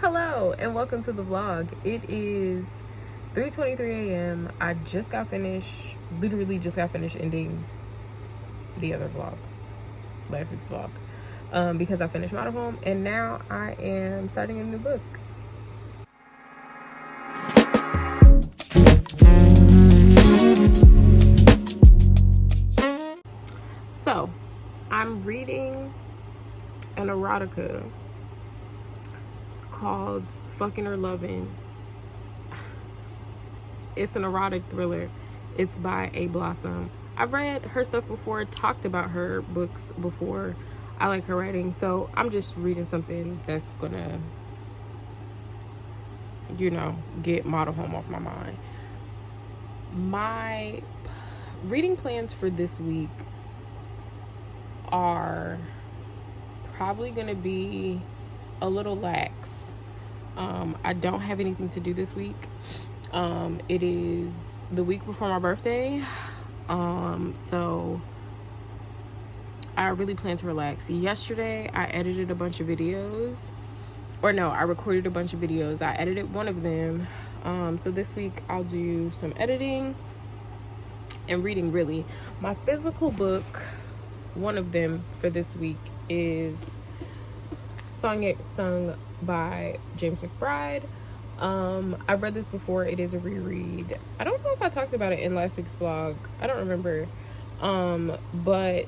Hello and welcome to the vlog. It is 3:23 a.m. I just got finished, literally just got finished ending the other vlog, last week's vlog, because I finished Model Home and now I am starting a new book. So I'm reading an erotica called Fucking or Loving. It's an erotic thriller. It's by A Blossom. I've read her stuff before, talked about her books before. I like her writing, so I'm just reading something that's gonna, get Model Home off my mind. My reading plans for this week are probably gonna be a little lax. I don't have anything to do this week. It is the week before my birthday, so I really plan to relax. Yesterday I edited a bunch of videos, I recorded a bunch of videos. I edited one of them, so this week I'll do some editing and reading. Really, my physical book, one of them for this week, is Sung by James McBride. I've read this before. It is a reread. I don't know if I talked about it in last week's vlog. I don't remember. But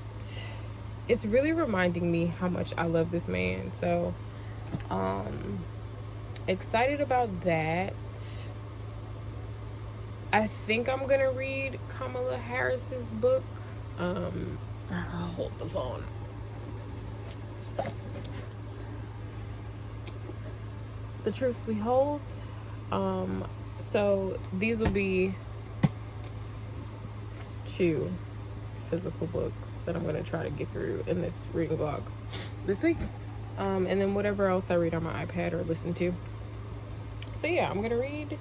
it's really reminding me how much I love this man. So, excited about that. I think I'm gonna read Kamala Harris's book. I'll hold the phone. The Truth We Hold. So these will be 2 physical books that I'm going to try to get through in this reading vlog this week. And then whatever else I read on my iPad or listen to. So yeah, I'm going to read,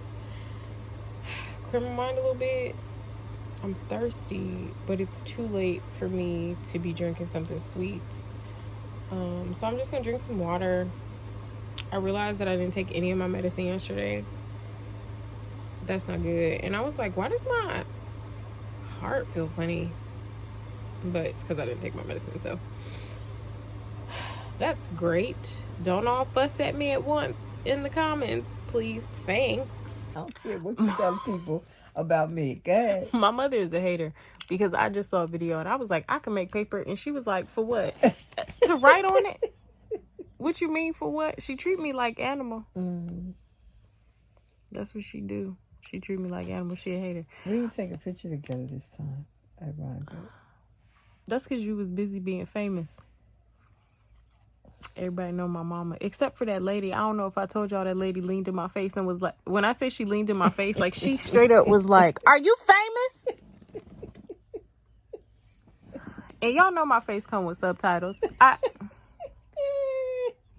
clear my mind a little bit. I'm thirsty, but it's too late for me to be drinking something sweet. So I'm just going to drink some water. I realized that I didn't take any of my medicine yesterday. That's not good. And I was like, why does my heart feel funny? But it's because I didn't take my medicine. So that's great. Don't all fuss at me at once in the comments, please. Thanks. I don't care what you tell people about me. Go ahead. My mother is a hater because I just saw a video and I was like, I can make paper. And she was like, for what? To write on it? What you mean for what? She treat me like animal. That's what she do. She treat me like animal. She a hater. We didn't take a picture together this time. Ironically. That's because you was busy being famous. Everybody know my mama. Except for that lady. I don't know if I told y'all that lady leaned in my face and was like, when I say she leaned in my face, like she straight up was like, are you famous? And y'all know my face come with subtitles.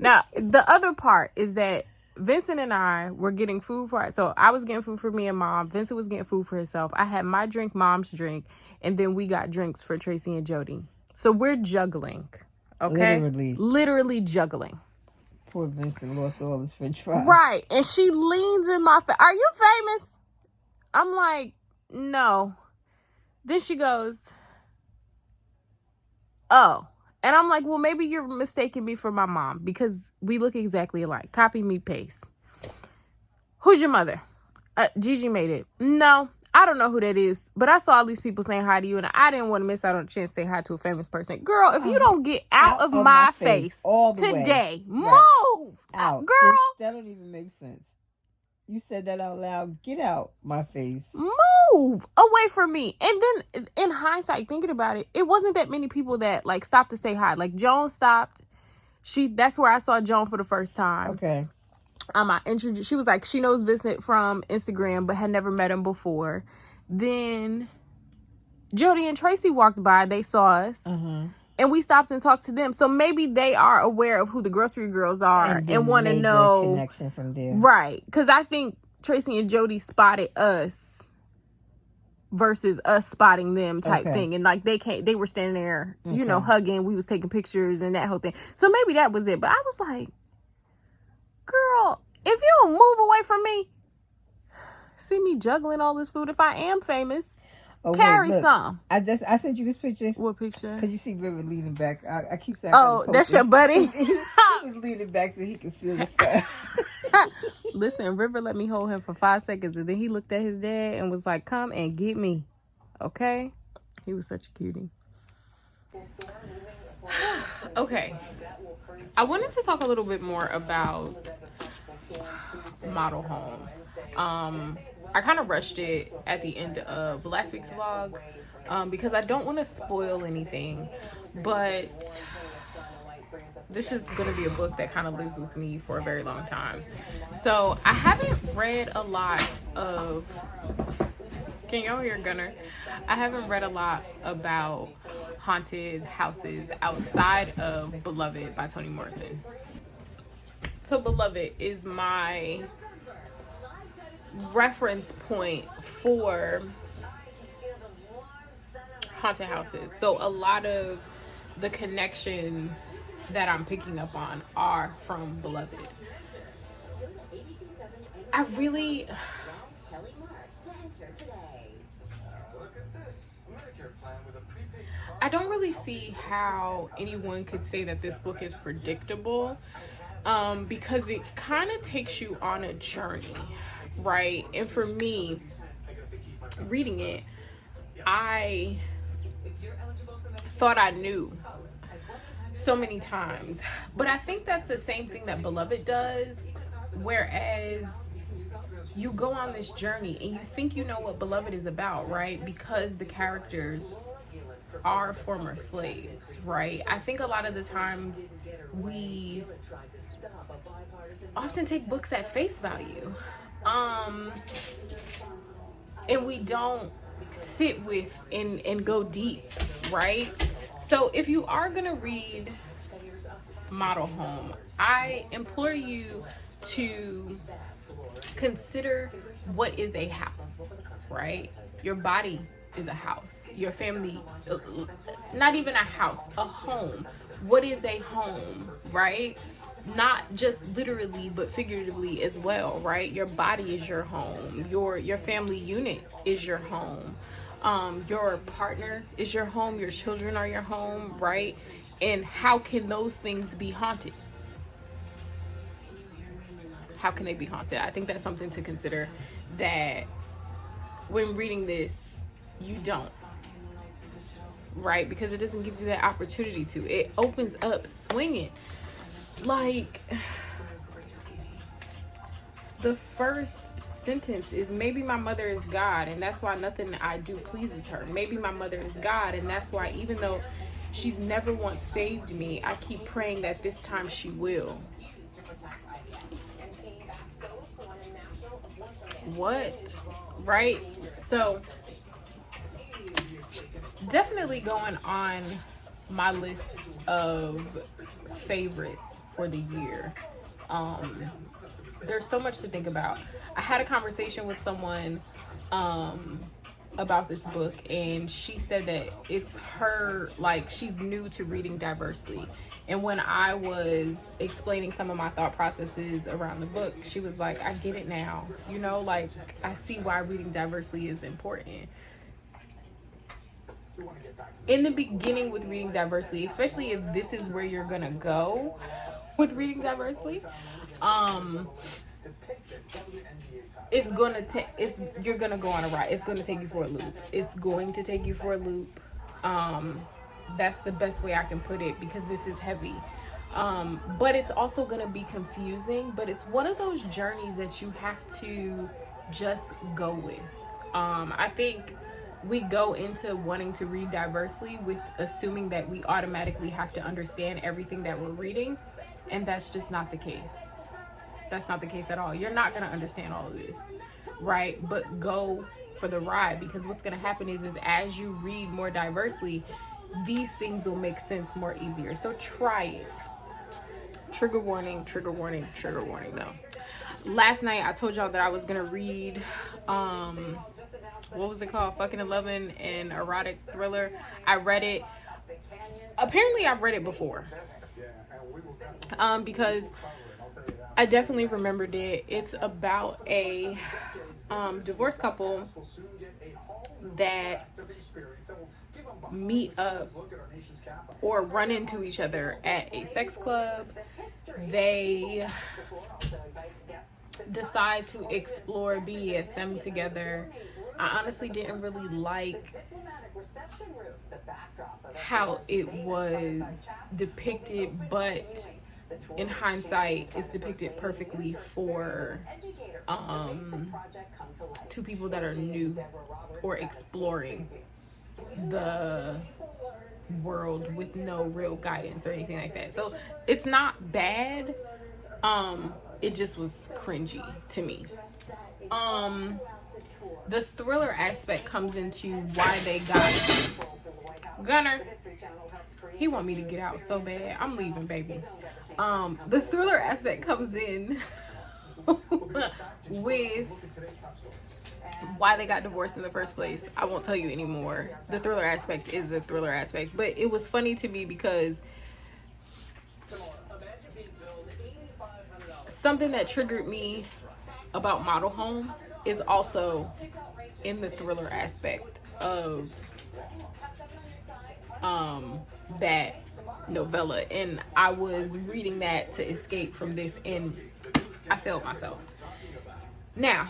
Now, the other part is that Vincent and I were getting food so I was getting food for me and Mom. Vincent was getting food for himself. I had my drink, Mom's drink, and then we got drinks for Tracy and Jody. So we're juggling, okay? Literally juggling. Poor Vincent lost all his french fries. Right, and she leans in my face. Are you famous? I'm like, no. Then she goes, oh. And I'm like, well, maybe you're mistaking me for my mom because we look exactly alike. Copy me, paste. Who's your mother? Gigi made it. No, I don't know who that is. But I saw all these people saying hi to you, and I didn't want to miss out on a chance to say hi to a famous person. Girl, if you don't get out of my face all the today, way. Move! Out. Girl! That don't even make sense. You said that out loud. Get out my face. Move away from me. And then in hindsight, thinking about it, it wasn't that many people that like stopped to say hi. Like Joan stopped. That's where I saw Joan for the first time. Okay. I introduced. She was like, she knows Vincent from Instagram, but had never met him before. Then Jody and Tracy walked by. They saw us. And we stopped and talked to them. So maybe they are aware of who the grocery girls are and want to know. Connection from there. Right. Because I think Tracy and Jody spotted us versus us spotting them type thing. And like they were standing there, hugging. We was taking pictures and that whole thing. So maybe that was it. But I was like, girl, if you don't move away from me, see me juggling all this food. If I am famous, carry look, some. I sent you this picture. What picture? Because you see River leaning back. I keep saying. Oh, that's your buddy. he was leaning back so he could feel the fat. Listen, River let me hold him for 5 seconds, and then he looked at his dad and was like, "Come and get me." Okay? He was such a cutie. Okay. I wanted to talk a little bit more about model home. I kind of rushed it at the end of last week's vlog because I don't want to spoil anything, but this is going to be a book that kind of lives with me for a very long time. So I haven't read a lot of, can y'all hear Gunner? I haven't read a lot about haunted houses outside of Beloved by Toni Morrison. So Beloved is my reference point for haunted houses. So a lot of the connections that I'm picking up on are from Beloved. I don't really see how anyone could say that this book is predictable, because it kind of takes you on a journey, right? And for me, reading it, I thought I knew so many times, but I think that's the same thing that Beloved does, whereas you go on this journey and you think you know what Beloved is about, right? Because the characters are former slaves, right? I think a lot of the times we often take books at face value, and we don't sit with and go deep, right? So if you are gonna read Model Home, I implore you to consider what is a house, right? Your body is a house. Your family, not even a house, a home. What is a home, right? Not just literally, but figuratively as well, right? Your body is your home. Your family unit is your home. Your partner is your home. Your children are your home, right? And how can those things be haunted? How can they be haunted? I think that's something to consider, that when reading this, you don't, right? Because it doesn't give you that opportunity to. It opens up swinging. Like, the first sentence is, maybe my mother is God, and that's why nothing I do pleases her. Maybe my mother is God, and that's why even though she's never once saved me, I keep praying that this time she will. What? Right? So definitely going on my list of favorites for the year. There's so much to think about. I had a conversation with someone about this book, and she said that it's her, like, she's new to reading diversely. And when I was explaining some of my thought processes around the book, she was like, I get it now. You know, like, I see why reading diversely is important. In the beginning with reading diversely, especially if this is where you're gonna go with reading diversely, it's gonna take, you're gonna go on a ride. It's gonna take you for a loop. It's going to take you for a loop. That's the best way I can put it, because this is heavy. But it's also gonna be confusing, but it's one of those journeys that you have to just go with. I think we go into wanting to read diversely with assuming that we automatically have to understand everything that we're reading, and that's just not the case. That's not the case at all. You're not going to understand all of this, right? But go for the ride, because what's going to happen is as you read more diversely, these things will make sense more easier. So try it. Trigger warning, trigger warning, trigger warning though. Last night I told y'all that I was going to read what was it called? Fucking and Loving, an erotic thriller. I read it. Apparently I've read it before. Because I definitely remembered it. It's about a divorced couple that meet up or run into each other at a sex club. They decide to explore BDSM together. I honestly didn't really like how it was depicted, but in hindsight, it's depicted perfectly for two people that are new or exploring the world with no real guidance or anything like that. So it's not bad. It just was cringy to me. The thriller aspect comes into why they got Gunner. He want me to get out so bad. I'm leaving, baby. The thriller aspect comes in with why they got divorced in the first place. I won't tell you anymore. The thriller aspect is a thriller aspect, but it was funny to me because something that triggered me about Model Home is also in the thriller aspect of that novella, and I was reading that to escape from this, and I failed myself. Now,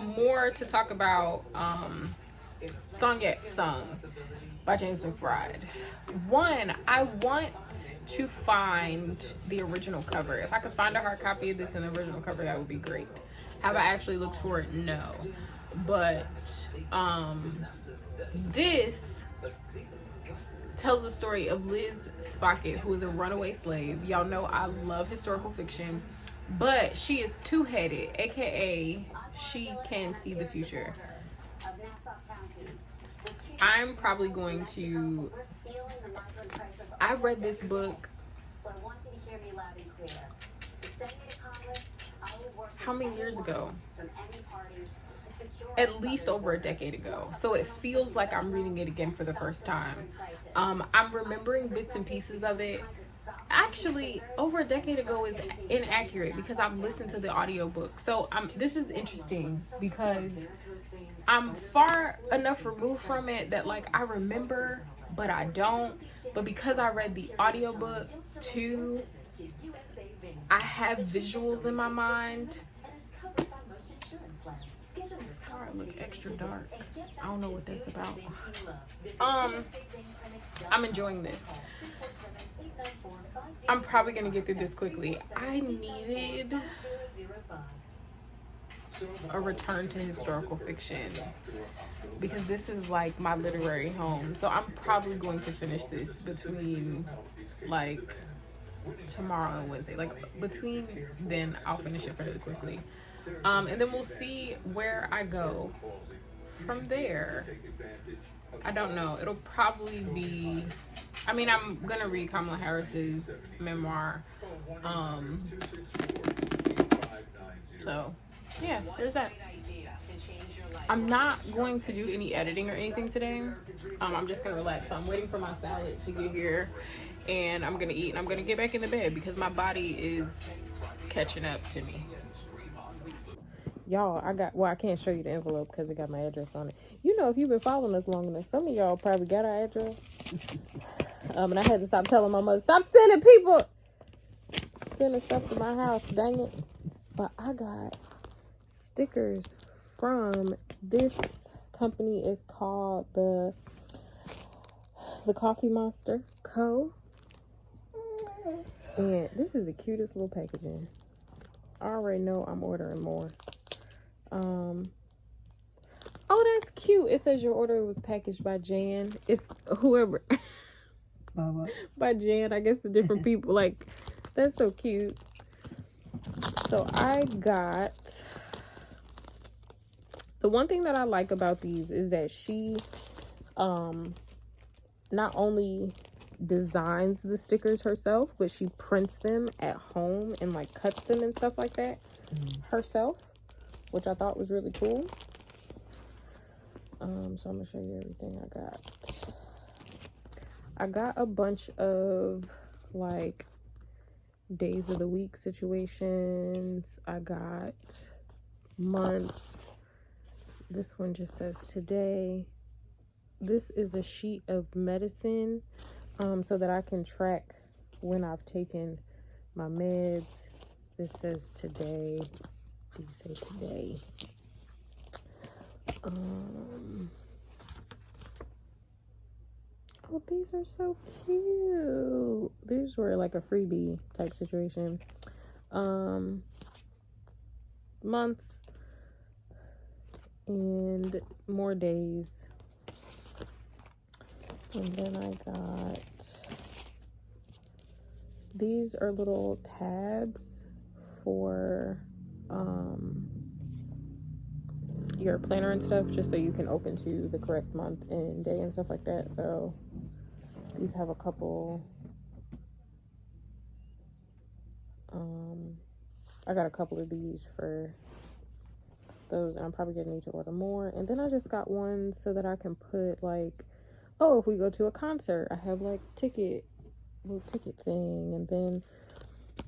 more to talk about Song Yet Sung by James McBride. One, I want to find the original cover. If I could find a hard copy of this in the original cover, that would be great. Have I actually looked for it? No. But this tells the story of Liz Spockett, who is a runaway slave. Y'all know I love historical fiction, but she is two-headed, aka she can see the future. I'm probably going to... I read this book how many years ago? At least over a decade ago. So it feels like I'm reading it again for the first time. I'm remembering bits and pieces of it. Actually, over a decade ago is inaccurate because I've listened to the audiobook. So this is interesting because I'm far enough removed from it that like I remember, but I don't. But because I read the audiobook too, I have visuals in my mind. This car look extra dark. I don't know what that's about. I'm enjoying this. I'm probably gonna get through this quickly. I needed a return to historical fiction because this is like my literary home. So I'm probably going to finish this between like tomorrow and Wednesday. Like between then I'll finish it fairly quickly. And then we'll see where I go from there. I don't know. It'll probably be, I mean, I'm gonna read Kamala Harris's memoir. So yeah, there's that. I'm not going to do any editing or anything today. I'm just gonna relax. So I'm waiting for my salad to get here, and I'm gonna eat, and I'm gonna get back in the bed because my body is catching up to me. Y'all, I can't show you the envelope because it got my address on it. You know, if you've been following us long enough, some of y'all probably got our address. And I had to stop telling my mother, stop sending stuff to my house, dang it. But I got stickers from this company. Is called the Coffee Monster Co. And this is the cutest little packaging. I already know I'm ordering more. Oh, that's cute. It says your order was packaged by Jan. It's whoever. By Jan, I guess the different people. Like, that's so cute. So I got, the one thing that I like about these is that she not only designs the stickers herself, but she prints them at home and like cuts them and stuff like that herself, which I thought was really cool. So I'm gonna show you everything I got. I got a bunch of like days of the week situations. I got months. This one just says today. This is a sheet of medicine, so that I can track when I've taken my meds. This says today. Do you say today? Oh, these are so cute. These were like a freebie type situation. Months and more days. And then I got, these are little tabs for your planner and stuff, just so you can open to the correct month and day and stuff like that. So these have a couple, I got a couple of these for those, and I'm probably gonna need to order more. And then I just got one so that I can put like, oh, if we go to a concert, I have like little ticket thing. And then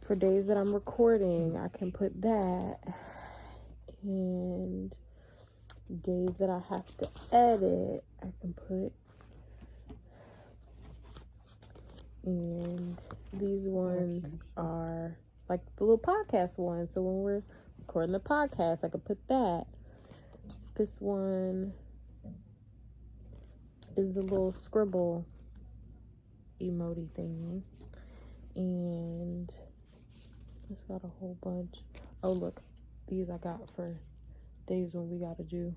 for days that I'm recording, I can put that. And days that I have to edit, I can put. And these ones are like the little podcast ones. So when we're recording the podcast, I could put that. This one is a little scribble emoji thing. And it's got a whole bunch. Oh, look. These I got for days when we gotta do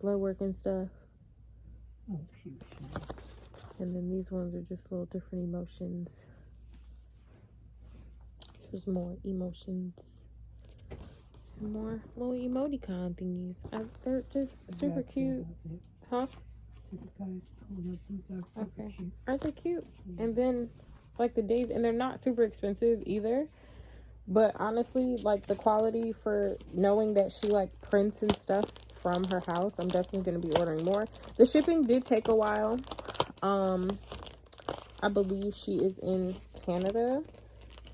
blood work and stuff. Oh, cute. And then these ones are just little different emotions. There's more emotions. And more little emoticon thingies. They're just super cute. Huh? So the guys pulled up. These are super cute. Aren't they cute? And then like the days, and they're not super expensive either. But honestly, like the quality for knowing that she like prints and stuff from her house, I'm definitely going to be ordering more. The shipping did take a while. I believe she is in Canada,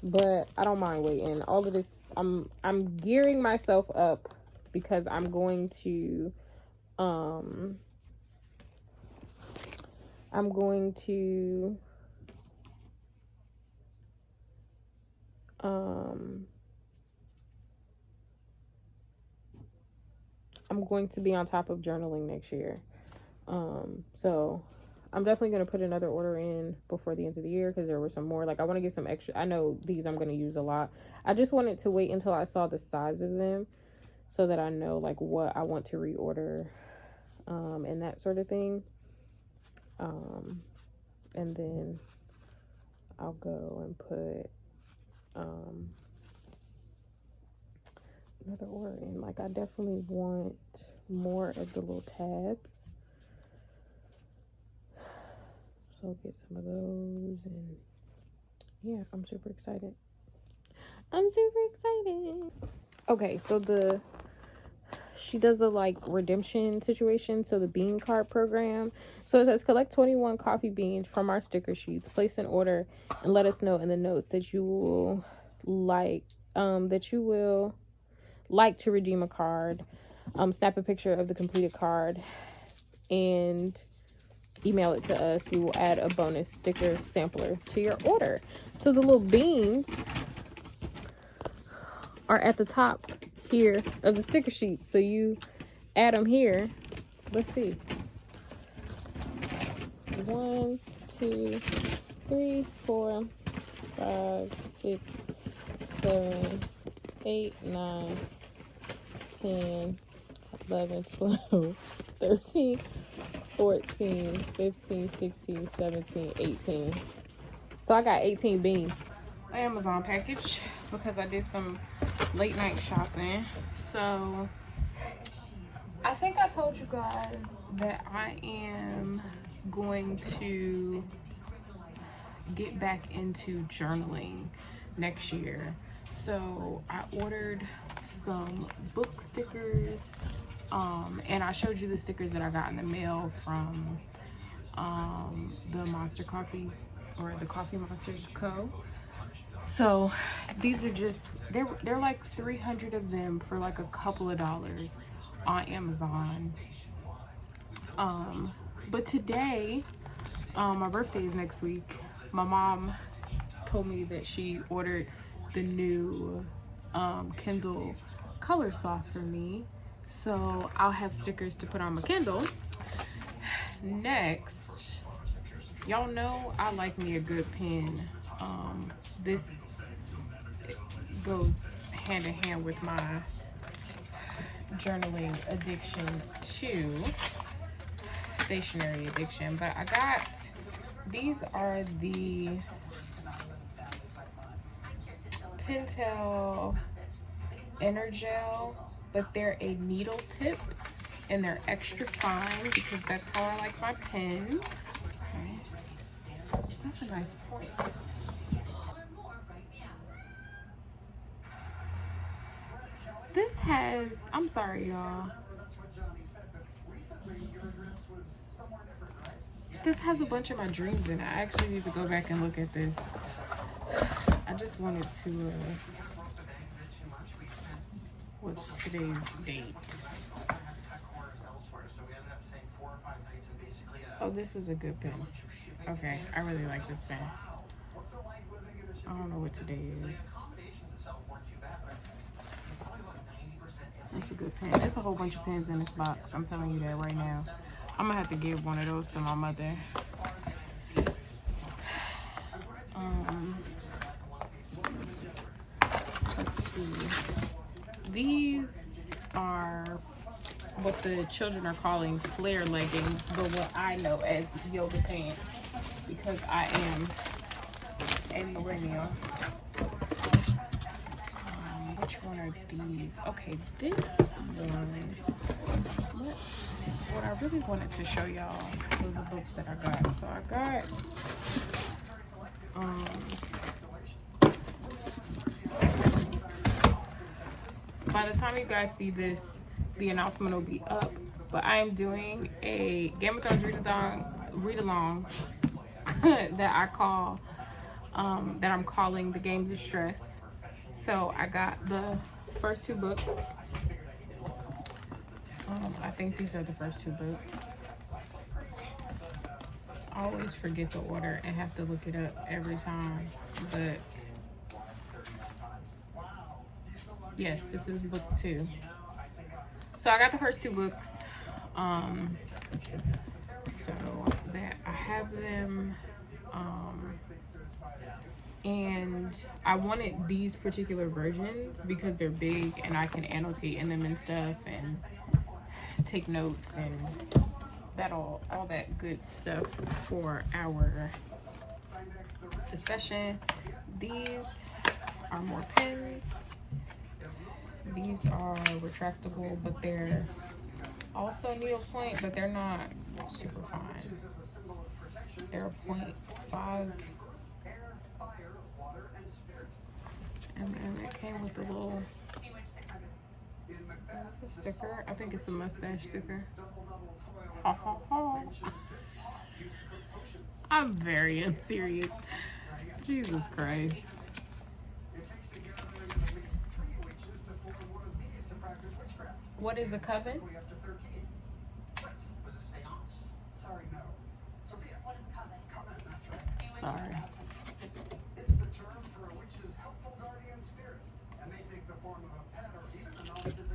but I don't mind waiting. All of this, I'm gearing myself up because I'm going to be on top of journaling next year. So I'm definitely going to put another order in before the end of the year because there were some more. Like, I want to get some extra. I know these I'm going to use a lot. I just wanted to wait until I saw the size of them so that I know, like, what I want to reorder and that sort of thing. And then I'll go and put another order in. Like, I definitely want more of the little tabs. So I'll get some of those, and yeah, I'm super excited. Okay, so she does a like redemption situation, so the bean card program. So it says collect 21 coffee beans from our sticker sheets, place an order, and let us know in the notes that you will like to redeem a card. Snap a picture of the completed card and email it to us. We will add a bonus sticker sampler to your order. So the little beans are at the top here of the sticker sheet. So you add them here. Let's see. 1, 2, 3, 4, 5, 6, 7, 8, 9, 10, 11, 12, 13, 14, 15, 16, 17, 18. So I got 18 beans. Amazon package because I did some late night shopping. So I think I told you guys that I am going to get back into journaling next year. So I ordered some book stickers, and I showed you the stickers that I got in the mail from the Monster Coffee, or the Coffee Monsterz Co. So these are just, they're like 300 of them for like a couple of dollars on Amazon. But today, my birthday is next week. My mom told me that she ordered the new Kindle color soft for me, so I'll have stickers to put on my Kindle. Next, y'all know I like me a good pen. This goes hand in hand with my journaling addiction too, stationery addiction. But I got, these are the Pentel Energel, but they're a needle tip and they're extra fine because that's how I like my pens. Okay. That's a nice point. This has, I'm sorry y'all, this has a bunch of my dreams in it. I actually need to go back and look at this. I just wanted to, what's today's date? Oh, this is a good pen. Okay, I really like this pen. I don't know what today is. It's a good pen. There's a whole bunch of pens in this box. I'm telling you that right now. I'm gonna have to give one of those to my mother. Let's see. These are what the children are calling flare leggings, but what I know as yoga pants because I am a millennial. Which one are these? Okay, this one. What I really wanted to show y'all was the books that I got. So I got by the time you guys see this, the announcement will be up. But I am doing a Game of Thrones read-along that I call that I'm calling the Games of Stress. So I got the first two books. I think these are the first two books. I always forget the order and have to look it up every time. But yes, this is book 2. So I got the first 2 books. So that I have them. And I wanted these particular versions because they're big and I can annotate in them and stuff and take notes and that all that good stuff for our discussion. These are more pens. These are retractable, but they're also needlepoint, but they're not super fine. They're a 0.5. And then it came with a little sticker. I think it's a mustache sticker. Ha ha ha. I'm very unserious. Jesus Christ. What is a coven? Sorry.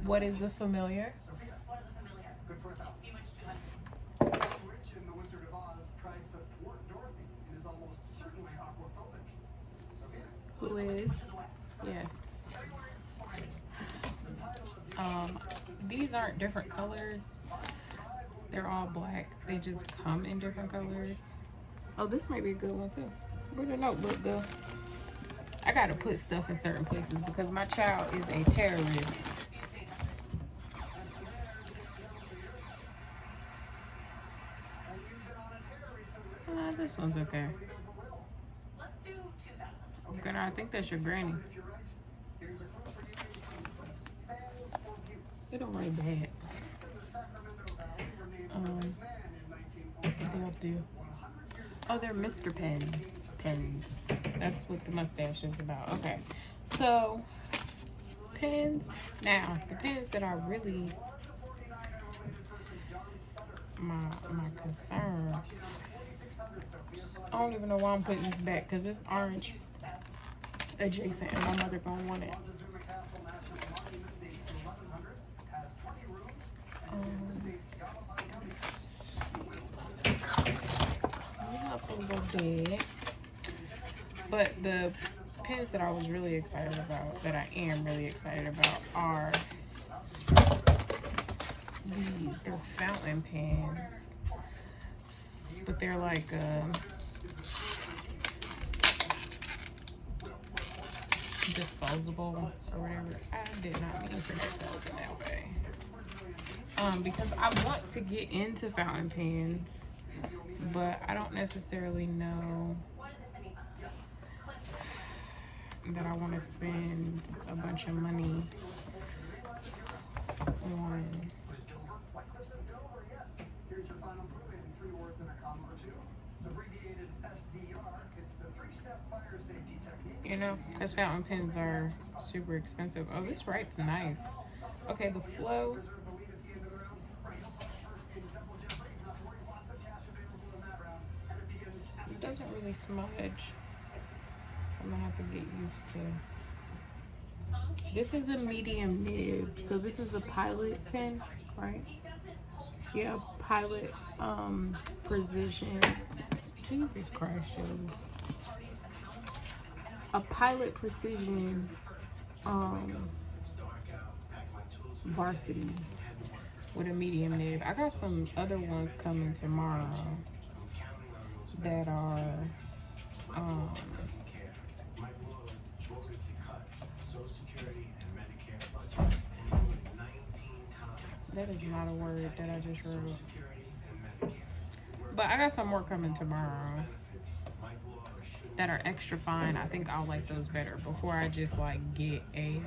What is a familiar? What is a familiar? Good for 1,000. Bewitched 200. Switch in The Wizard of Oz tries to thwart Dorothy and is almost certainly aquaphobic. Sophia? Who is? Yeah. These aren't different colors. They're all black. They just come in different colors. Oh, this might be a good one too. Where'd the notebook go? I gotta put stuff in certain places because my child is a terrorist. This one's okay. Let's do 2,000. Okay, I think that's your granny. They don't write bad. What they'll do. Oh, they're Mr. Pen pens. That's what the mustache is about. Okay, so pens. Now the pens that I really my concern. I don't even know why I'm putting this back because it's orange adjacent and my mother gonna want it. But the pens that I was really excited about, that I am really excited about, are these. They're fountain pens, but they're like disposable or whatever. I did not mean for that to open that way. Because I want to get into fountain pens, but I don't necessarily know that I want to spend a bunch of money on. Here's your final clue in 3 words and a comma or 2. Abbreviated SDR. It's the 3-step fire safety technique. You know, because fountain pens are super expensive. Oh, this writes nice. Okay, the flow. It doesn't really smudge. I'm gonna have to get used to. This is a medium nib, so this is a Pilot pen, right? Yeah, Pilot Precision. Jesus Christ, yo. A Pilot Precision Varsity with a medium nib. I got some other ones coming tomorrow that are that is not a word that I just wrote. But I got some more coming tomorrow that are extra fine. I think I'll like those better before I just like get a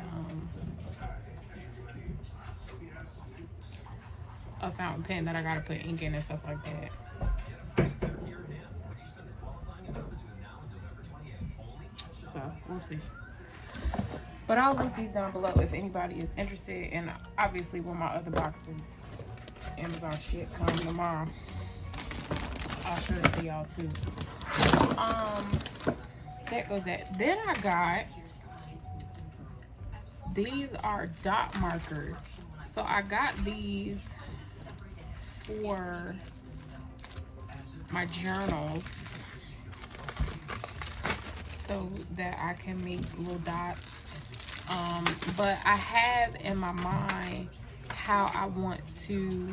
fountain pen that I gotta put ink in and stuff like that. So we'll see. But I'll link these down below if anybody is interested. And obviously when my other box of Amazon shit comes tomorrow, I'll show it to y'all too. That goes that. Then I got, these are dot markers. So I got these for my journals so that I can make little dots. But I have in my mind how I want to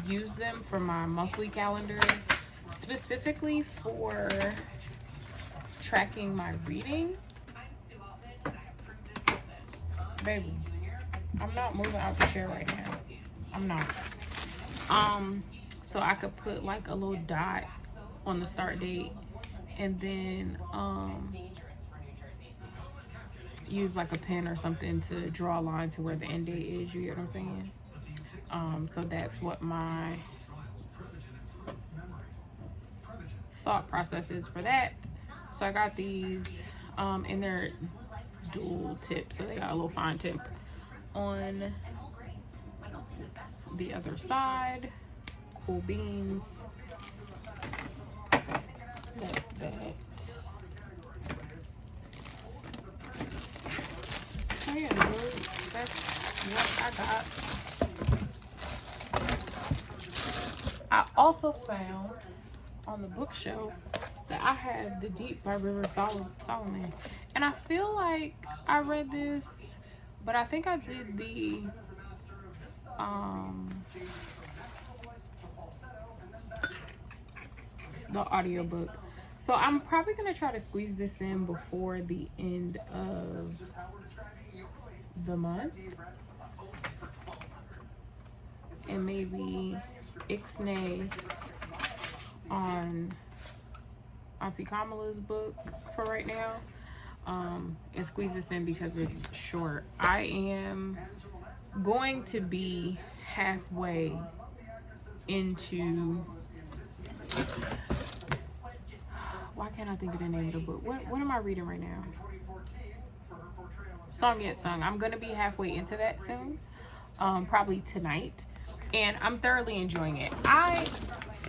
use them for my monthly calendar, specifically for tracking my reading. Baby, I'm not moving out the chair right now. I'm not. So I could put like a little dot on the start date and then use like a pen or something to draw a line to where the end date is. You get what I'm saying? So that's what my thought process is for that. So I got these and they're dual tip, so they got a little fine tip on the other side. Cool beans. That's that. So yeah, that's what I got. I also found on the bookshelf that I have The Deep by River Solomon. And I feel like I read this, but I think I did the audiobook. So I'm probably gonna try to squeeze this in before the end of the month. And maybe Ixnay on Auntie Kamala's book for right now. And squeeze this in because it's short. I am going to be halfway into Why can't I think of the name of the book? What am I reading right now? Song Yet Sung. I'm gonna be halfway into that soon, probably tonight, and I'm thoroughly enjoying it. I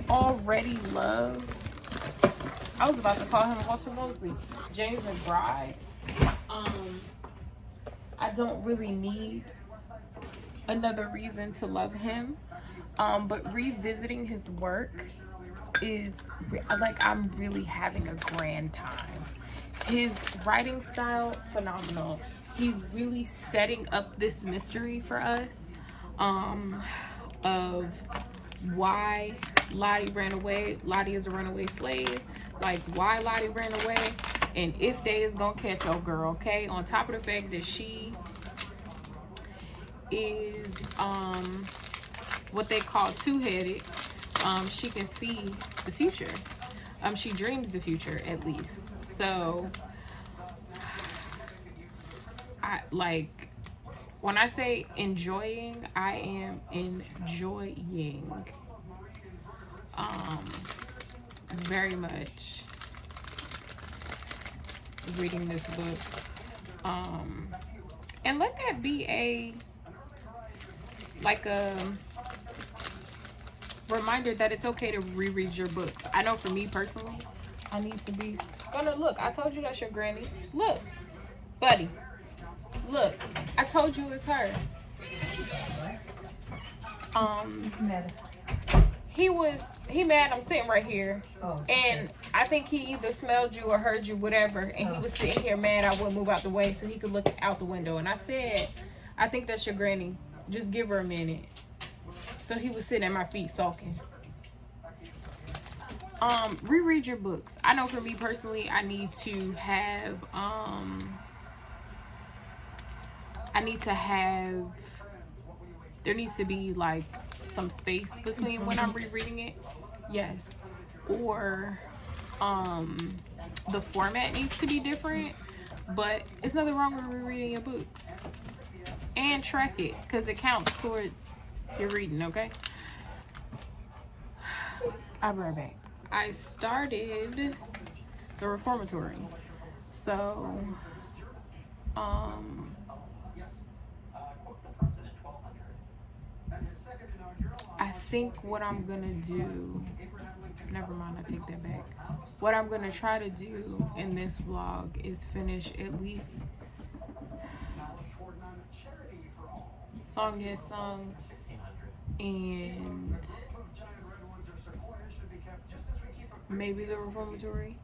already love, I was about to call him Walter Mosley, James McBride. I don't really need another reason to love him, but revisiting his work is like, I'm really having a grand time. His writing style, phenomenal. He's really setting up this mystery for us, of why Lottie ran away. Lottie is a runaway slave. Like, why Lottie ran away, and if they is gonna catch your girl, okay? On top of the fact that she is what they call two-headed. She can see the future. She dreams the future, at least. So I like, when I say enjoying, I am enjoying very much reading this book. And let that be a reminder that it's okay to reread your books. I know for me personally, I need to be gonna look. I told you that's your granny. Look, buddy. Look, I told you it's her. He mad I'm sitting right here. Oh, okay. And I think he either smelled you or heard you, whatever, and he was sitting here mad I wouldn't move out the way so he could look out the window. And I said, I think that's your granny. Just give her a minute. So he was sitting at my feet sulking. Reread your books. I know for me personally, I need to have there needs to be like some space between when I'm rereading it. Yes. Or the format needs to be different, but it's nothing wrong with rereading your book. And track it, because it counts towards your reading, okay? I'll be right back. I started the reformatory. So, I think what I'm gonna do, never mind, I take that back. What I'm gonna try to do in this vlog is finish at least Song Yet Sung and maybe the reformatory.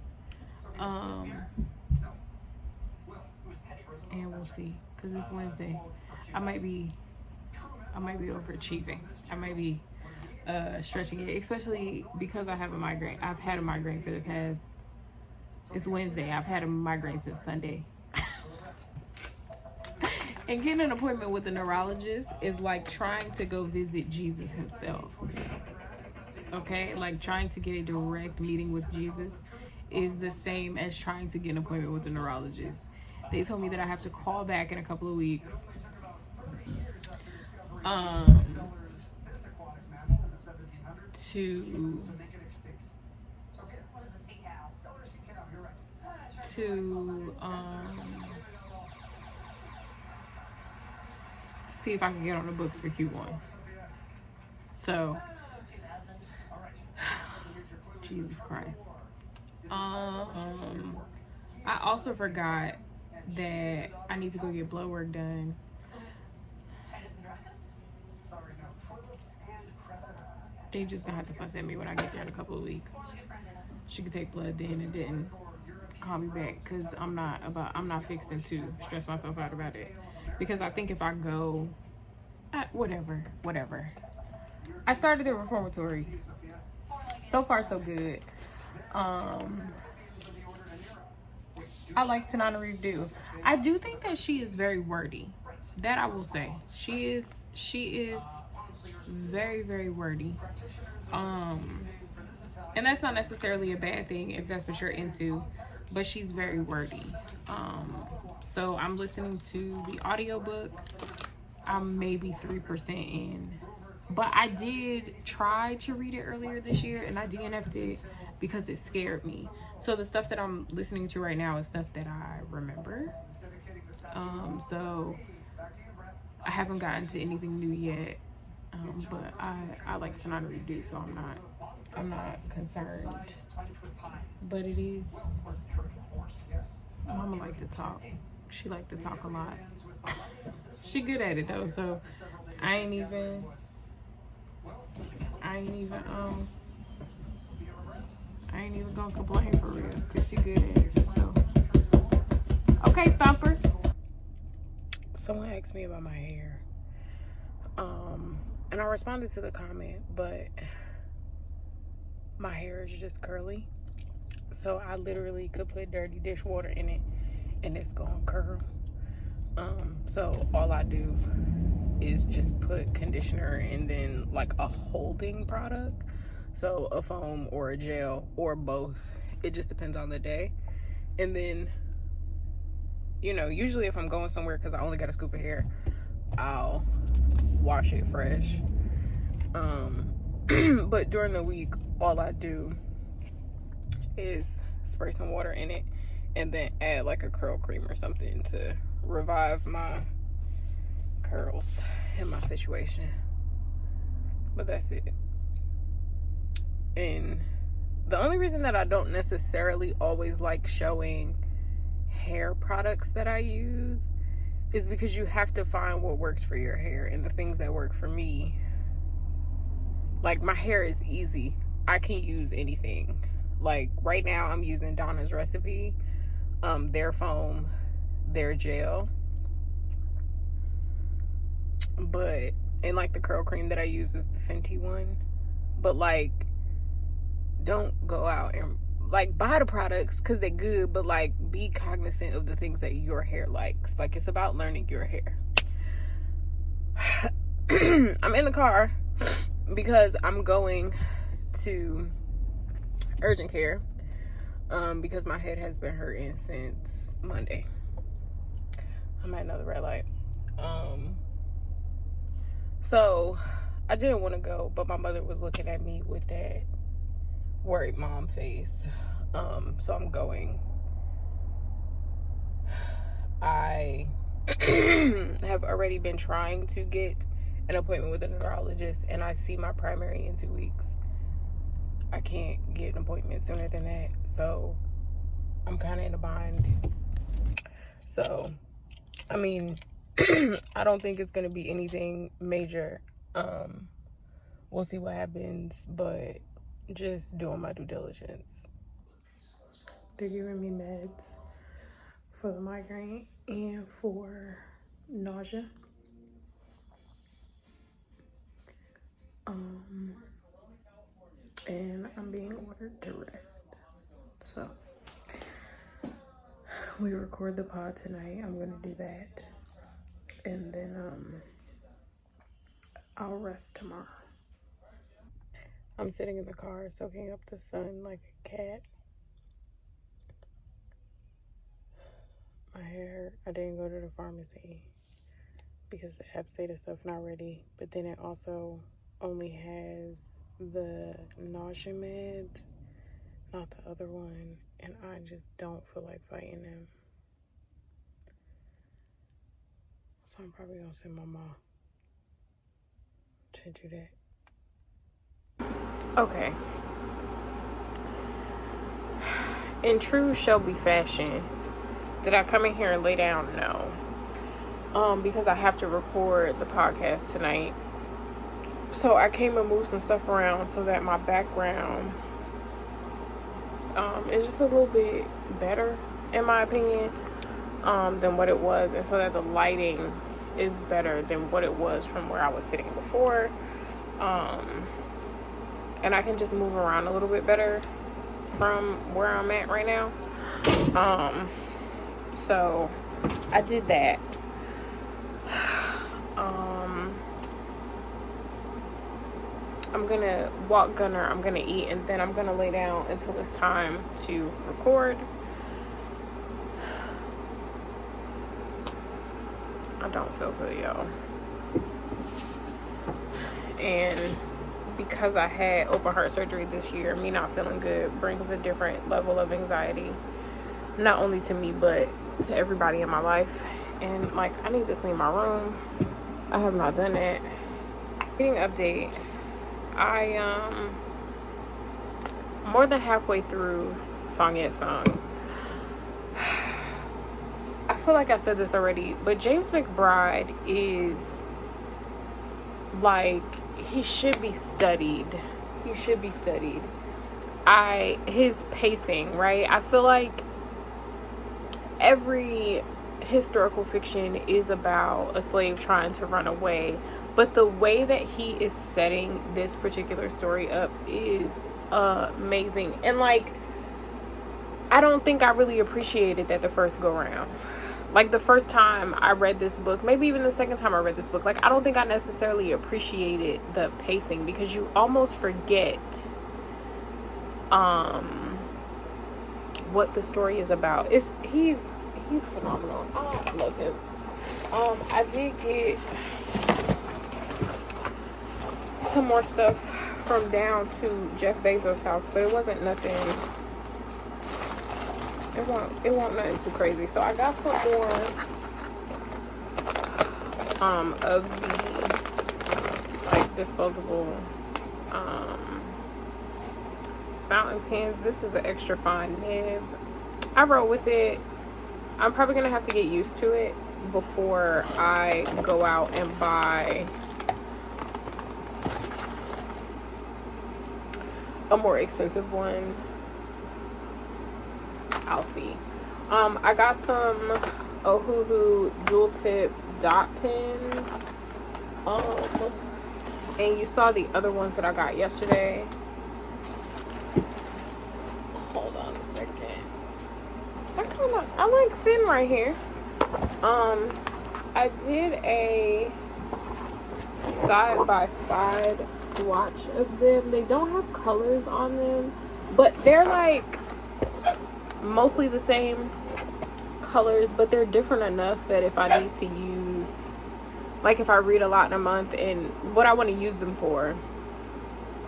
And we'll see, because it's Wednesday. I might be overachieving. I might be stretching it, especially because I have a migraine. I've had a migraine for the past, it's Wednesday. I've had a migraine since Sunday. And getting an appointment with a neurologist is like trying to go visit Jesus himself. Okay? Like, trying to get a direct meeting with Jesus is the same as trying to get an appointment with a neurologist. They told me that I have to call back in a couple of weeks. See if I can get on the books for Q1. So, Jesus Christ. I also forgot that I need to go get blood work done. They just gonna have to fuss at me when I get there in a couple of weeks. She could take blood then and didn't call me back, because I'm not fixing to stress myself out about it. Because I think if I go, whatever. I started the reformatory. So far, so good. I like Tanana Review. I do think that she is very wordy. That I will say. She is very, very wordy. And that's not necessarily a bad thing if that's what you're into, but she's very wordy. So I'm listening to the audiobook. I'm maybe 3% in. But I did try to read it earlier this year, and I DNF'd it because it scared me. So the stuff that I'm listening to right now is stuff that I remember. So I haven't gotten to anything new yet. But I like to not redo, so I'm not concerned. But it is, Mama like to talk. She like to talk a lot. She good at it though, so I ain't even gonna complain for real, cause she good at it. So okay, Thumper. Someone asked me about my hair. And I responded to the comment, but my hair is just curly. So I literally could put dirty dishwater in it and it's gonna curl. So all I do is just put conditioner and then like a holding product. So a foam or a gel or both. It just depends on the day. And then, you know, usually if I'm going somewhere, because I only got a scoop of hair, I'll wash it fresh. But during the week, all I do is spray some water in it and then add like a curl cream or something to revive my curls in my situation. But that's it. And the only reason that I don't necessarily always like showing hair products that I use is because you have to find what works for your hair, and the things that work for me, like my hair is easy. I can use anything. Like right now I'm using Donna's Recipe, their foam, their gel, but, and like the curl cream that I use is the Fenty one. But like, don't go out and like buy the products because they're good, but like be cognizant of the things that your hair likes. Like it's about learning your hair. I'm in the car because I'm going to urgent care because my head has been hurting since Monday. I'm at another red light. So I didn't want to go, but my mother was looking at me with that worried mom face. So I'm going. I have already been trying to get an appointment with a neurologist, and I see my primary in 2 weeks. I can't get an appointment sooner than that, so I'm kind of in a bind. So, I mean, I don't think it's gonna be anything major. We'll see what happens, but just doing my due diligence. They're giving me meds for the migraine and for nausea. And I'm being ordered to rest. So we record the pod tonight. I'm gonna do that, and then I'll rest tomorrow. I'm sitting in the car soaking up the sun like a cat. My hair, I didn't go to the pharmacy because the app said the stuff not ready, but then it also only has the nausea meds, not the other one, and I just don't feel like fighting them. So I'm probably gonna send my mom to do that. Okay. In true Shelby fashion, did I come in here and lay down? No. Because I have to record the podcast tonight. So I came and moved some stuff around so that my background is just a little bit better, in my opinion, than what it was, and so that the lighting is better than what it was from where I was sitting before. And I can just move around a little bit better from where I'm at right now. So I did that. I'm gonna walk Gunner, I'm gonna eat, and then I'm gonna lay down until it's time to record. I don't feel good, y'all. And because I had open heart surgery this year, me not feeling good brings a different level of anxiety, not only to me but to everybody in my life. And like, I need to clean my room. I have not done it. Reading update. I more than halfway through Song Yet Song. I feel like I said this already, but James McBride is like, he should be studied. He should be studied. His pacing, right? I feel like every historical fiction is about a slave trying to run away, but the way that he is setting this particular story up is amazing. And like, I don't think I really appreciated that the first go round. Like, the first time I read this book, maybe even the second time I read this book, like, I don't think I necessarily appreciated the pacing, because you almost forget what the story is about. He's phenomenal. I love him. I did get some more stuff from down to Jeff Bezos' house, but it wasn't nothing. It won't nothing too crazy. So I got some more of the like disposable fountain pens. This is an extra fine nib. I wrote with it. I'm probably gonna have to get used to it before I go out and buy a more expensive one. I'll see. I got some Ohuhu dual tip dot pen. And you saw the other ones that I got yesterday. Hold on a second. I like sitting right here. I did a side-by-side swatch of them. They don't have colors on them, but they're like mostly the same colors, but they're different enough that if I need to use, like if I read a lot in a month, and what I want to use them for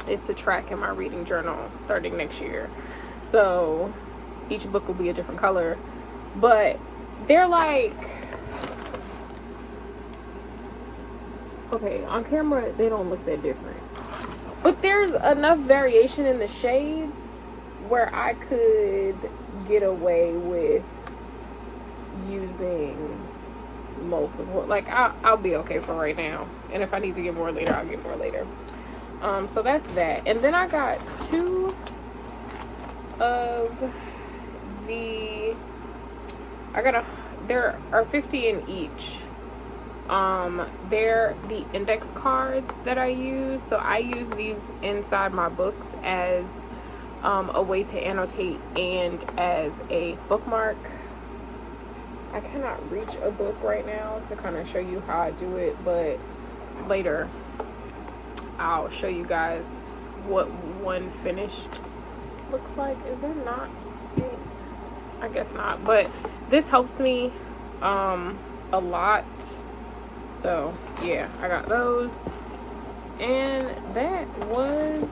is to track in my reading journal starting next year. So each book will be a different color, but they're like, okay, on camera they don't look that different, but there's enough variation in the shades where I could get away with using multiple. Like, I'll be okay for right now, and if I need to get more later, I'll get more later. So that's that. And then I got two of the, there are 50 in each. They're the index cards that I use. So I use these inside my books as a way to annotate and as a bookmark. I cannot reach a book right now to kind of show you how I do it, but later I'll show you guys what one finished looks like. Is there not? I guess not, but this helps me a lot. So yeah, I got those, and that was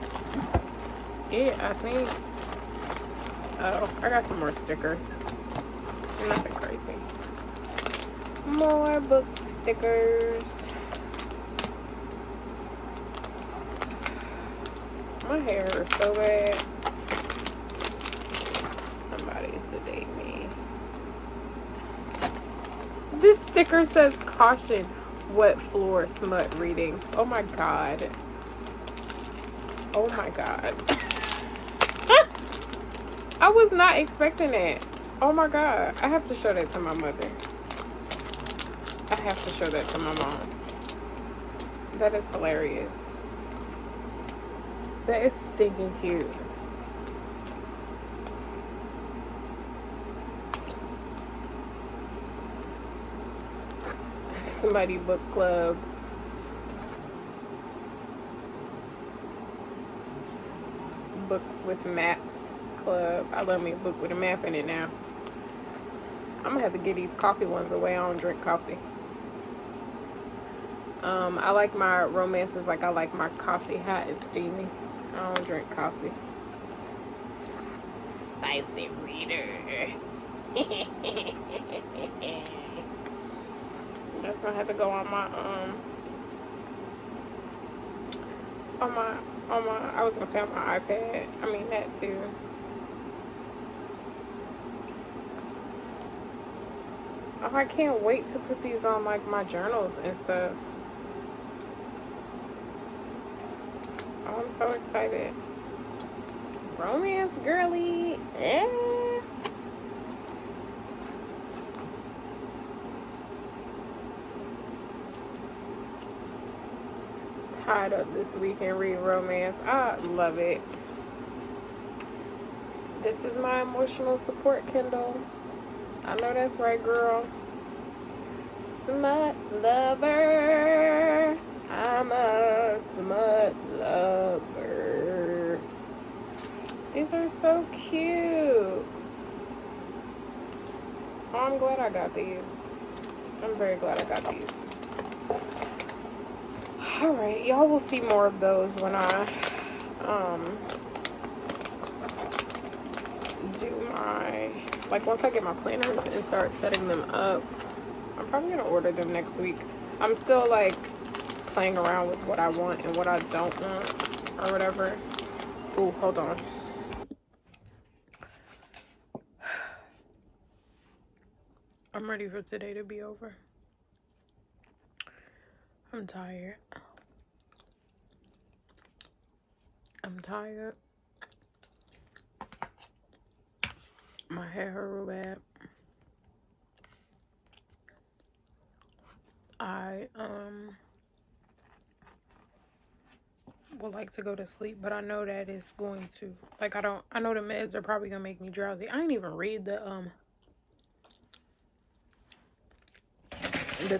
it, I think. Oh, I got some more stickers. Nothing crazy. More book stickers. My hair is so bad. Somebody sedate me. This sticker says caution, wet floor smut reading. Oh my god. Oh my god. I was not expecting it. Oh my god. I have to show that to my mother. I have to show that to my mom. That is hilarious. That is stinking cute. Somebody book club. Books with maps club. I love me a book with a map in it now. I'm gonna have to get these coffee ones away. I don't drink coffee. I like my romances like I like my coffee hot and steamy. I don't drink coffee. Spicy reader. That's gonna have to go on my I was gonna say on my iPad. I mean that too. Oh, I can't wait to put these on like my journals and stuff. Oh, I'm so excited. Romance girly. Tied up this week and read romance. I love it. This is my emotional support Kindle. I know that's right, girl. Smut lover. I'm a smut lover. These are so cute. Oh, I'm glad I got these. I'm very glad I got these. Alright, y'all will see more of those when I do my, like once I get my planners and start setting them up. I'm probably gonna order them next week. I'm still like playing around with what I want and what I don't want or whatever. Oh, hold on. I'm ready for today to be over. I'm tired. I'm tired. My hair hurt real bad. I would like to go to sleep, but I know that it's going to, like, I know the meds are probably gonna make me drowsy. I didn't even read the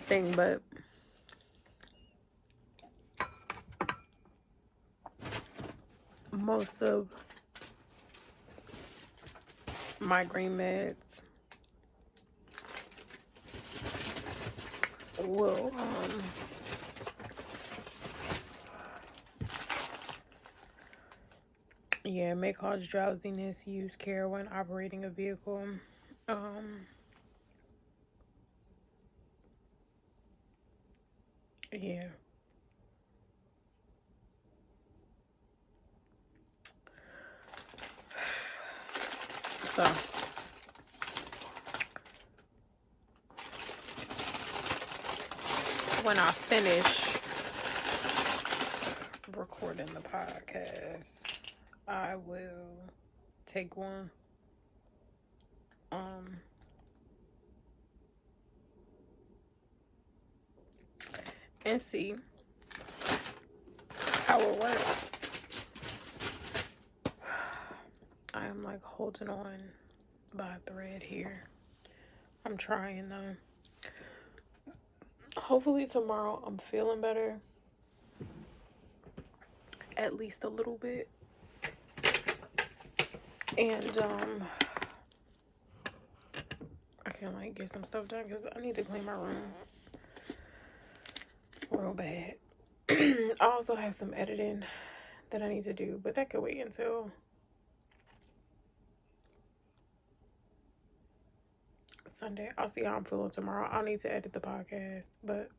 thing, but most of migraine meds will yeah, may cause drowsiness. Use care when operating a vehicle. Yeah. So when I finish recording the podcast, I will take one and see how it works. I am like holding on by a thread here. I'm trying though. Hopefully tomorrow I'm feeling better. At least a little bit. And I can like get some stuff done because I need to clean my room real bad. I also have some editing that I need to do, but that could wait until Sunday. I'll see how I'm feeling tomorrow. I'll need to edit the podcast, but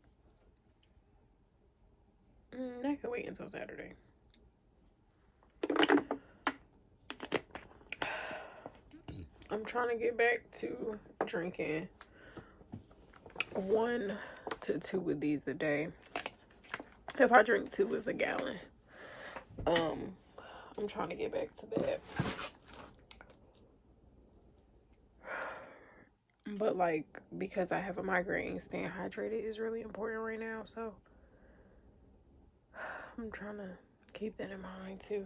that could wait until Saturday. I'm trying to get back to drinking 1 to 2 of these a day. If I drink 2, it's a gallon. I'm trying to get back to that. But like, because I have a migraine, staying hydrated is really important right now. So I'm trying to keep that in mind too.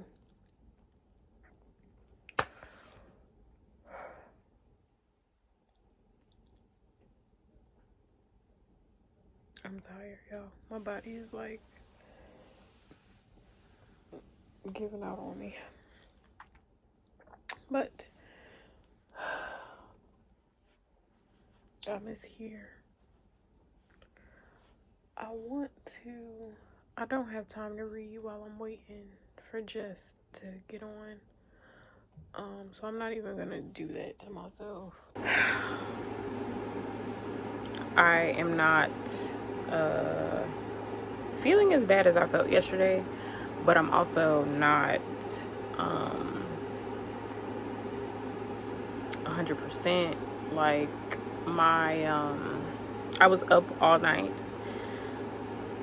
I'm tired, y'all. My body is like giving out on me. But I'm here. I don't have time to read while I'm waiting for Jess to get on. So I'm not even gonna do that to myself. I am not feeling as bad as I felt yesterday, but I'm also not 100%. Like my I was up all night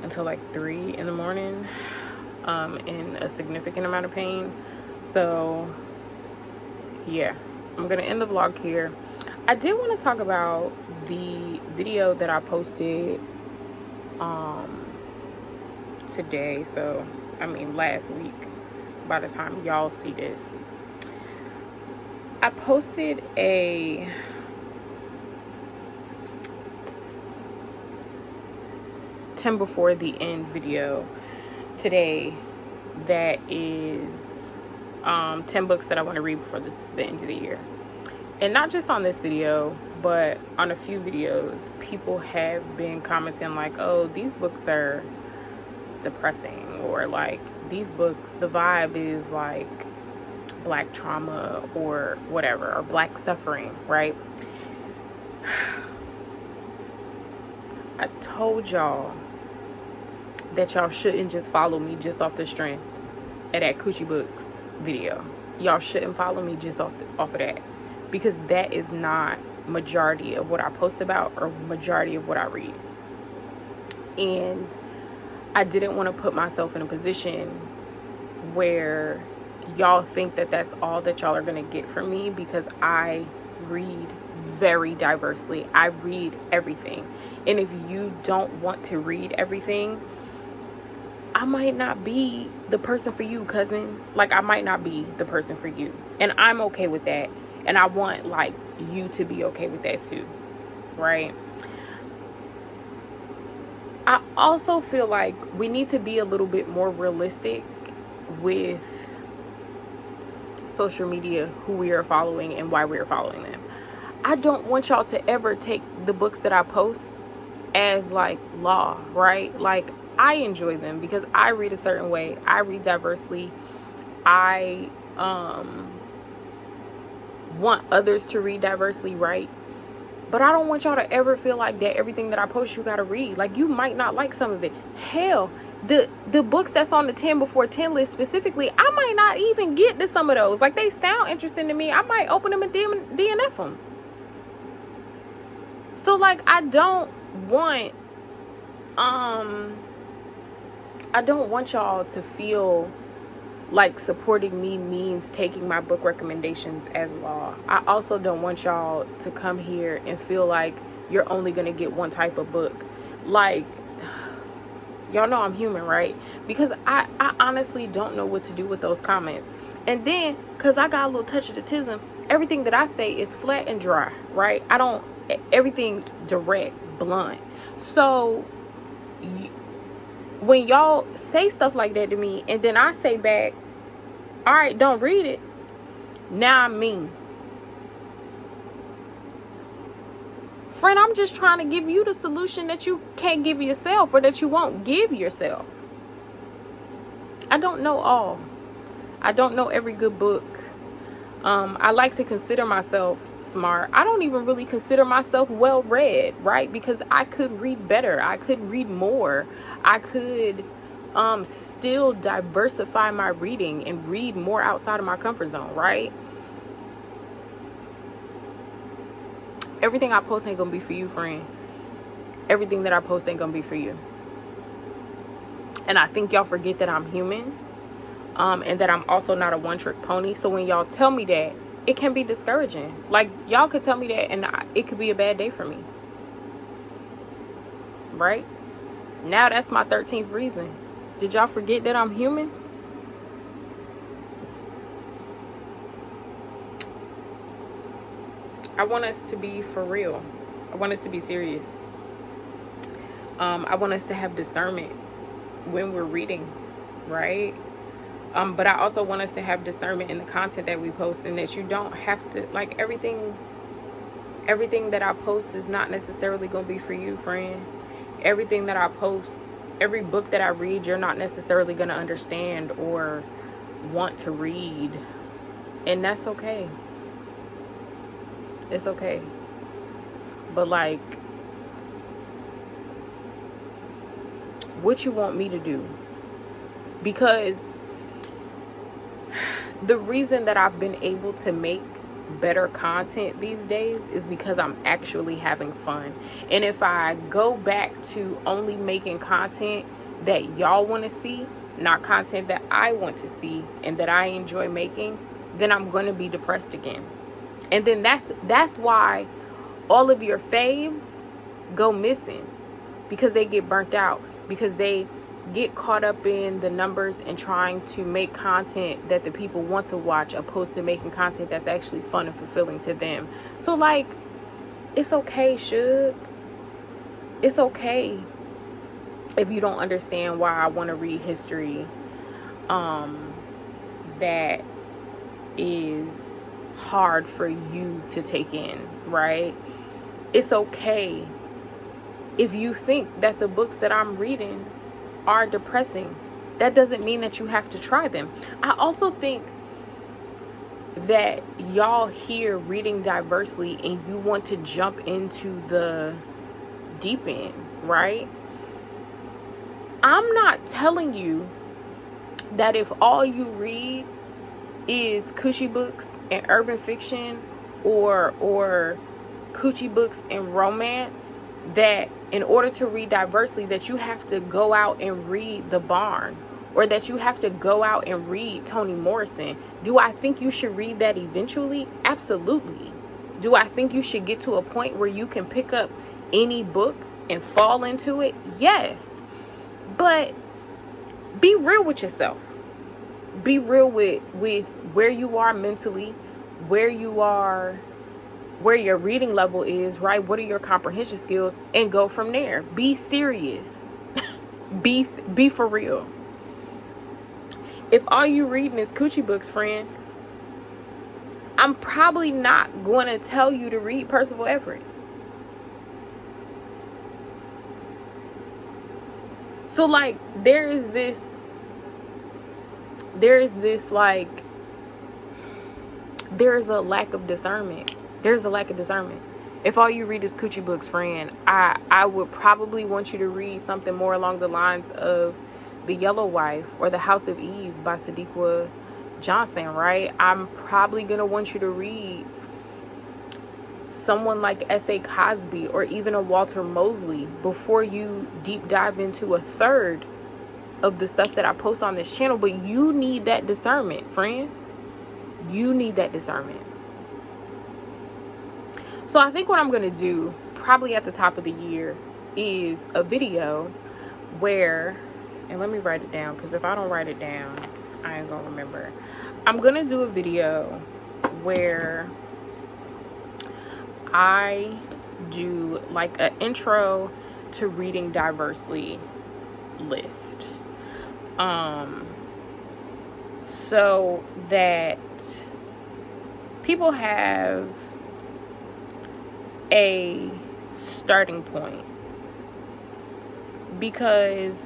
until like 3 in the morning in a significant amount of pain. So yeah, I'm gonna end the vlog here. I did want to talk about the video that I posted today. So I mean last week, by the time y'all see this. I posted a "10 before the end" video today that is 10 books that I want to read before the end of the year. And not just on this video, but on a few videos, people have been commenting like, oh, these books are depressing, or like these books, the vibe is like black trauma or whatever, or black suffering, right? I told y'all that y'all shouldn't just follow me just off the strength of that Coochie Books video. Y'all shouldn't follow me just off of that, because that is not majority of what I post about or majority of what I read. And I didn't want to put myself in a position where y'all think that that's all that y'all are going to get from me, because I read very diversely. I read everything. And if you don't want to read everything, I might not be the person for you, cousin. Like, I might not be the person for you. And I'm okay with that. And I want, like, you to be okay with that too. Right? I also feel like we need to be a little bit more realistic with social media, who we are following and why we are following them. I don't want y'all to ever take the books that I post as like law, right? Like, I enjoy them because I read a certain way. I read diversely. I want others to read diversely, right? But I don't want y'all to ever feel like that everything that I post you gotta read. Like, you might not like some of it. Hell, the books that's on the 10 before 10 list specifically, I might not even get to some of those. Like, they sound interesting to me. I might open them and DNF them. So, like, I don't want y'all to feel like supporting me means taking my book recommendations as law. I also don't want y'all to come here and feel like you're only gonna get one type of book. Like, y'all know I'm human, right? Because I honestly don't know what to do with those comments. And then, because I got a little touch of autism, everything that I say is flat and dry, right? Everything direct, blunt. So when y'all say stuff like that to me, and then I say back, all right, don't read it, now I'm mean. Friend, I'm just trying to give you the solution that you can't give yourself, or that you won't give yourself. I don't know all. I don't know every good book. I like to consider myself smart. I don't even really consider myself well read, right? Because I could read better. I could read more. I could still diversify my reading and read more outside of my comfort zone, right? Everything I post ain't gonna be for you, friend. Everything that I post ain't gonna be for you. And I think y'all forget that I'm human, and that I'm also not a one-trick pony. So when y'all tell me that, it can be discouraging. Like, y'all could tell me that and it could be a bad day for me, right? Now that's my 13th reason. Did y'all forget that I'm human? I want us to be for real. I want us to be serious. I want us to have discernment when we're reading, right? But I also want us to have discernment in the content that we post, and that you don't have to, like, everything that I post is not necessarily going to be for you, friend. everything that I post, every book that I read, you're not necessarily going to understand or want to read. And that's okay. It's okay. But like, what you want me to do? Because the reason that I've been able to make better content these days is because I'm actually having fun. And if I go back to only making content that y'all want to see, not content that I want to see and that I enjoy making, then I'm going to be depressed again. And then that's why all of your faves go missing, because they get burnt out, because they get caught up in the numbers and trying to make content that the people want to watch, opposed to making content that's actually fun and fulfilling to them. So like, it's okay, Suge. It's okay if you don't understand why I want to read history that is hard for you to take in, right? It's okay if you think that the books that I'm reading are depressing. That doesn't mean that you have to try them. I also think that y'all hear reading diversely and you want to jump into the deep end, right? I'm not telling you that if all you read is coochie books and urban fiction or coochie books and romance, that in order to read diversely that you have to go out and read The Barn, or that you have to go out and read Toni Morrison. Do I think you should read that eventually? Absolutely. Do I think you should get to a point where you can pick up any book and fall into it? Yes. But be real with yourself. Be real with where you are mentally, where you are, where your reading level is, right? What are your comprehension skills? And go from there. Be serious. Be for real. If all you reading is coochie books, friend, I'm probably not going to tell you to read Percival Everett. So like, there is this like, there is a lack of discernment. There's a lack of discernment. If all you read is coochie books, friend, I would probably want you to read something more along the lines of The Yellow Wife or The House of Eve by Sadiqa Johnson, right? I'm probably going to want you to read someone like S.A. Cosby or even a Walter Mosley before you deep dive into a third of the stuff that I post on this channel. But you need that discernment, friend. You need that discernment. So I think what I'm going to do probably at the top of the year is a video where, and let me write it down, because if I don't write it down, I ain't going to remember. I'm going to do a video where I do like an intro to reading diversely list. So that people have a starting point, because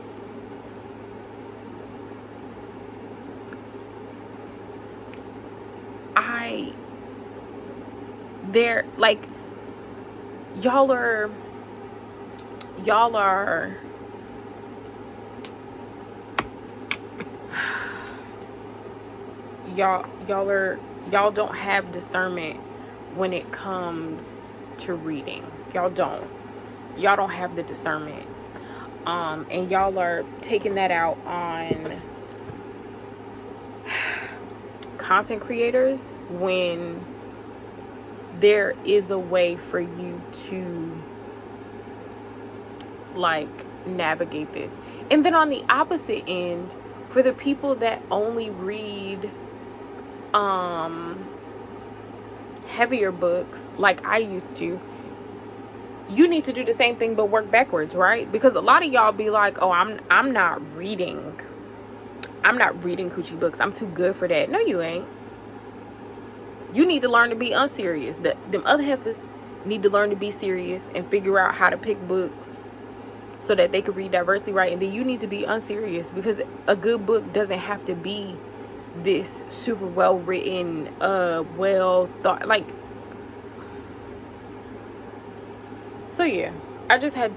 they're like, y'all are y'all don't have discernment when it comes to reading. Y'all don't have the discernment, and y'all are taking that out on content creators when there is a way for you to like navigate this. And then on the opposite end, for the people that only read heavier books like I used to, you need to do the same thing but work backwards, right? Because a lot of y'all be like, oh, I'm not reading coochie books, I'm too good for that. No, you ain't. You need to learn to be unserious. Them other heifers need to learn to be serious and figure out how to pick books so that they can read diversely, right? And then you need to be unserious, because a good book doesn't have to be this super well written, well thought, like. So yeah, I had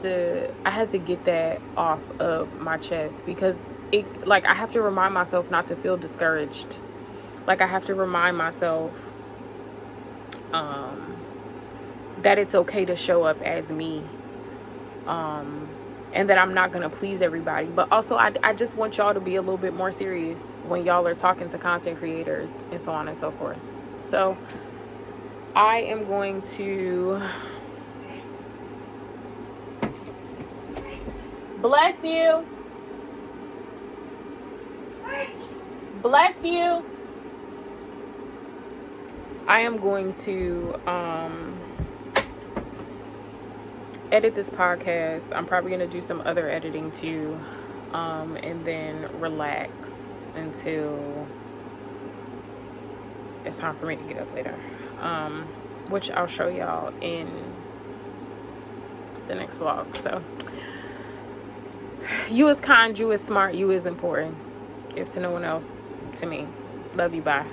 to get that off of my chest, because it, like, I have to remind myself not to feel discouraged. Like, I have to remind myself that it's okay to show up as me, and that I'm not gonna please everybody. But also, I just want y'all to be a little bit more serious when y'all are talking to content creators and so on and so forth. So I am going to bless you. Bless you. I am going to edit this podcast. I'm probably going to do some other editing too, and then relax until it's time for me to get up later, which I'll show y'all in the next vlog. So you is kind, you is smart, you is important, if to no one else, to me. Love you, bye.